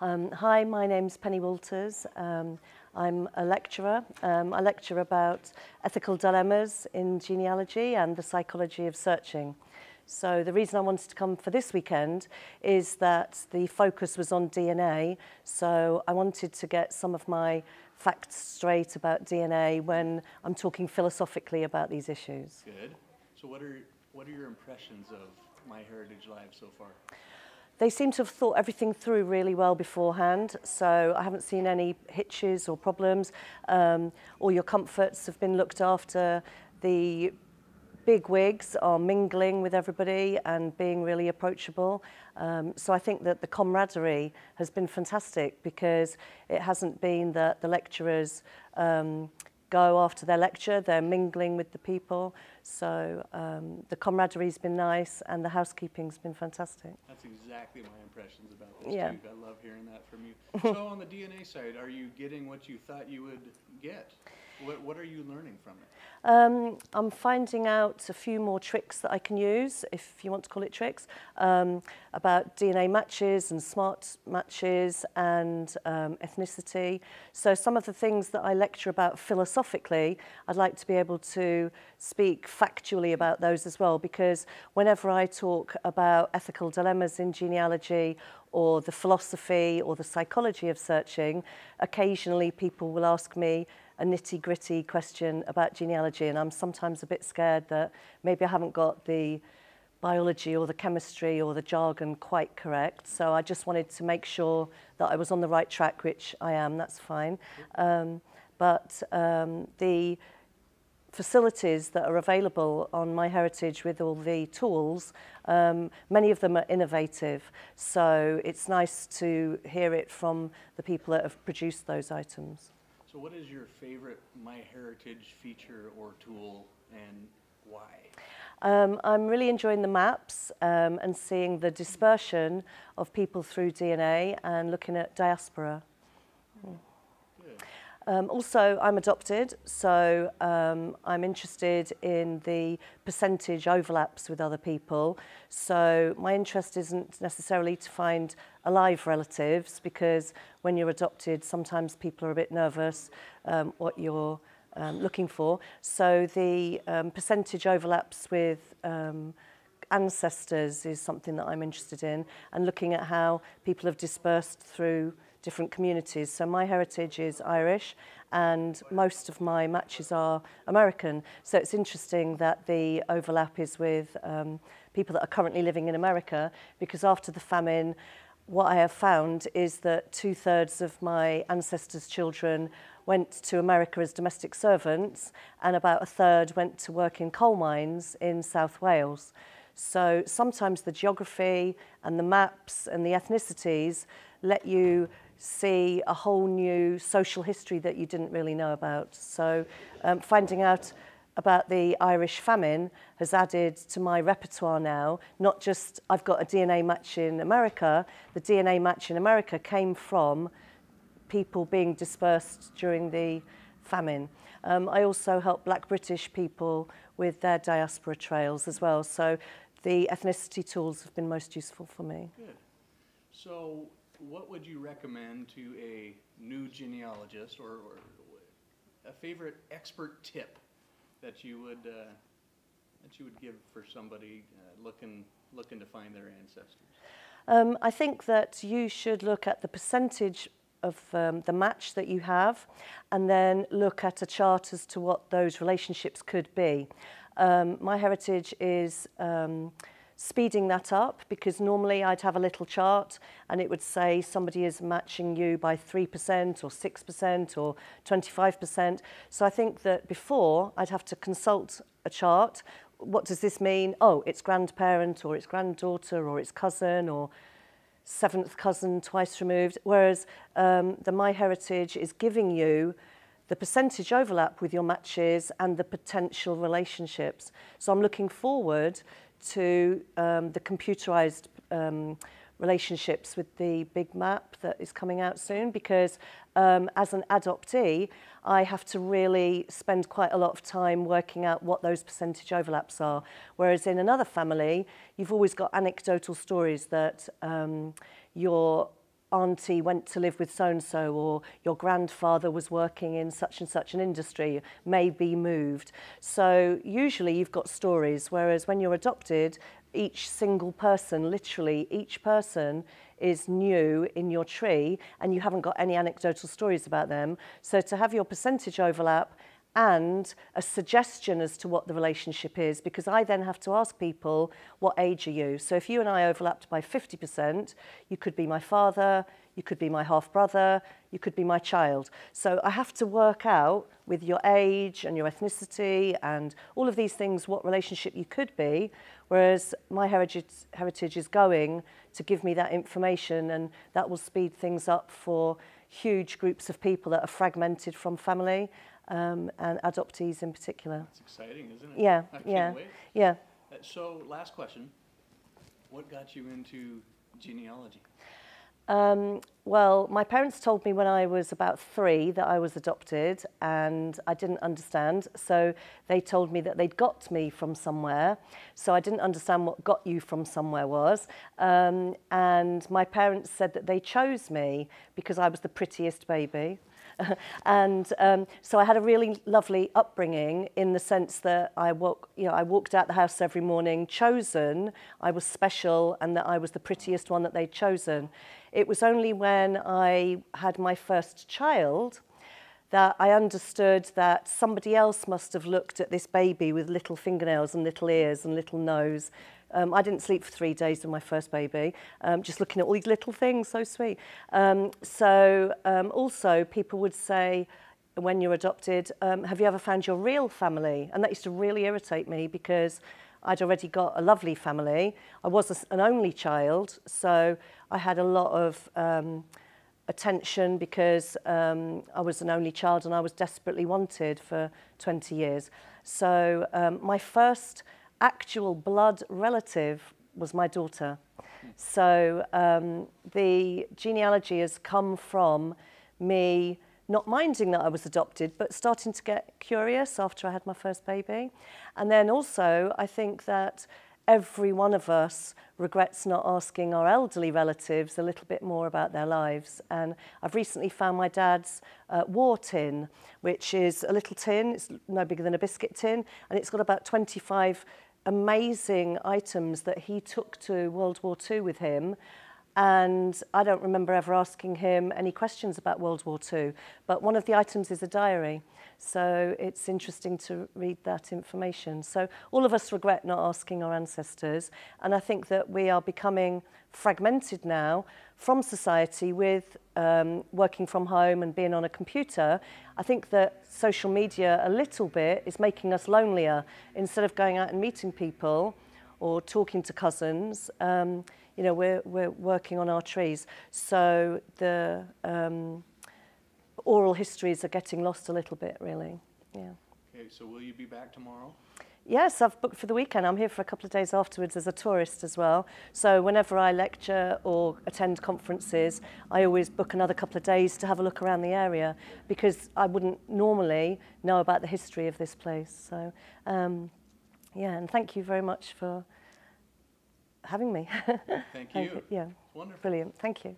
Hi, my name's Penny Walters. I'm a lecturer. I lecture about ethical dilemmas in genealogy and the psychology of searching. So the reason I wanted to come for this weekend is that the focus was on DNA. So I wanted to get some of my facts straight about DNA when I'm talking philosophically about these issues. Good. So what are your impressions of MyHeritage Live so far? They seem to have thought everything through really well beforehand, so I haven't seen any hitches or problems. All your comforts have been looked after. The big wigs are mingling with everybody and being really approachable. So I think that the camaraderie has been fantastic because it hasn't been that the lecturers go after their lecture, they're mingling with the people. So the camaraderie's been nice and the housekeeping's been fantastic. That's exactly my impressions about this Yeah. too. I love hearing that from you. So on the DNA side, are you getting what you thought you would get? What are you learning from it? I'm finding out a few more tricks that I can use, if you want to call it tricks, about DNA matches and smart matches and ethnicity. So some of the things that I lecture about philosophically, I'd like to be able to speak factually about those as well, because whenever I talk about ethical dilemmas in genealogy or the philosophy or the psychology of searching, occasionally people will ask me a nitty-gritty question about genealogy, and I'm sometimes a bit scared that maybe I haven't got the biology or the chemistry or the jargon quite correct. So I just wanted to make sure that I was on the right track, which I am, that's fine. But the facilities that are available on MyHeritage with all the tools, many of them are innovative. So it's nice to hear it from the people that have produced those items. So what is your favorite MyHeritage feature or tool and why? I'm really enjoying the maps and seeing the dispersion of people through DNA and looking at diaspora. Also, I'm adopted, so I'm interested in the percentage overlaps with other people. So my interest isn't necessarily to find alive relatives, because when you're adopted, sometimes people are a bit nervous what you're looking for. So the percentage overlaps with ancestors is something that I'm interested in, and looking at how people have dispersed through different communities. So MyHeritage is Irish and most of my matches are American. So it's interesting that the overlap is with people that are currently living in America, because after the famine, what I have found is that 2/3 of my ancestors' children went to America as domestic servants, and about 1/3 went to work in coal mines in South Wales. So sometimes the geography and the maps and the ethnicities let you see a whole new social history that you didn't really know about. So finding out about the Irish famine has added to my repertoire now. Not just I've got a DNA match in America, the DNA match in America came from people being dispersed during the famine. I also help Black British people with their diaspora trails as well. So the ethnicity tools have been most useful for me. Good. So what would you recommend to a new genealogist, or a favorite expert tip that you would give for somebody looking to find their ancestors? I think that you should look at the percentage of the match that you have, and then look at a chart as to what those relationships could be. MyHeritage is speeding that up, because normally I'd have a little chart and it would say somebody is matching you by 3% or 6% or 25%. So I think that before I'd have to consult a chart. What does this mean? Oh, it's grandparent or it's granddaughter or it's cousin or 7th cousin twice removed. Whereas the MyHeritage is giving you the percentage overlap with your matches and the potential relationships. So I'm looking forward to the computerized relationships with the big map that is coming out soon, because as an adoptee, I have to really spend quite a lot of time working out what those percentage overlaps are. Whereas in another family, you've always got anecdotal stories that your auntie went to live with so-and-so, or your grandfather was working in such and such an industry, maybe moved. So usually you've got stories, whereas when you're adopted, each single person, literally each person, is new in your tree, and you haven't got any anecdotal stories about them. So to have your percentage overlap and a suggestion as to what the relationship is, because I then have to ask people, what age are you? So if you and I overlapped by 50%, you could be my father, you could be my half-brother, you could be my child. So I have to work out with your age and your ethnicity and all of these things what relationship you could be, whereas MyHeritage is going to give me that information, and that will speed things up for huge groups of people that are fragmented from family. And adoptees in particular. It's exciting, isn't it? Yeah, I can't yeah, wait. yeah. So, last question. What got you into genealogy? Well, my parents told me when I was about 3 that I was adopted, and I didn't understand. So they told me that they'd got me from somewhere. So I didn't understand what got you from somewhere was. And my parents said that they chose me because I was the prettiest baby. And so I had a really lovely upbringing in the sense that I walked out the house every morning chosen, I was special, and that I was the prettiest one that they'd chosen. It was only when I had my first child that I understood that somebody else must have looked at this baby with little fingernails and little ears and little nose. I didn't sleep for 3 days with my first baby, just looking at all these little things, so sweet. Also, people would say, when you're adopted, have you ever found your real family? And that used to really irritate me because I'd already got a lovely family. I was an only child, so I had a lot of attention because I was an only child and I was desperately wanted for 20 years. So my first actual blood relative was my daughter. So the genealogy has come from me not minding that I was adopted, but starting to get curious after I had my first baby. And then also, I think that every one of us regrets not asking our elderly relatives a little bit more about their lives. And I've recently found my dad's war tin, which is a little tin, it's no bigger than a biscuit tin, and it's got about 25 amazing items that he took to World War II with him. And I don't remember ever asking him any questions about World War II, but one of the items is a diary. So it's interesting to read that information. So all of us regret not asking our ancestors, and I think that we are becoming fragmented now from society with working from home and being on a computer. I think that social media a little bit is making us lonelier. Instead of going out and meeting people or talking to cousins, you know, we're working on our trees. So the oral histories are getting lost a little bit, really. Yeah. Okay, so will you be back tomorrow? Yes, I've booked for the weekend. I'm here for a couple of days afterwards as a tourist as well. So whenever I lecture or attend conferences, I always book another couple of days to have a look around the area, because I wouldn't normally know about the history of this place. So, yeah, and thank you very much for having me. Thank you. Yeah, Wonderful. brilliant. Thank you.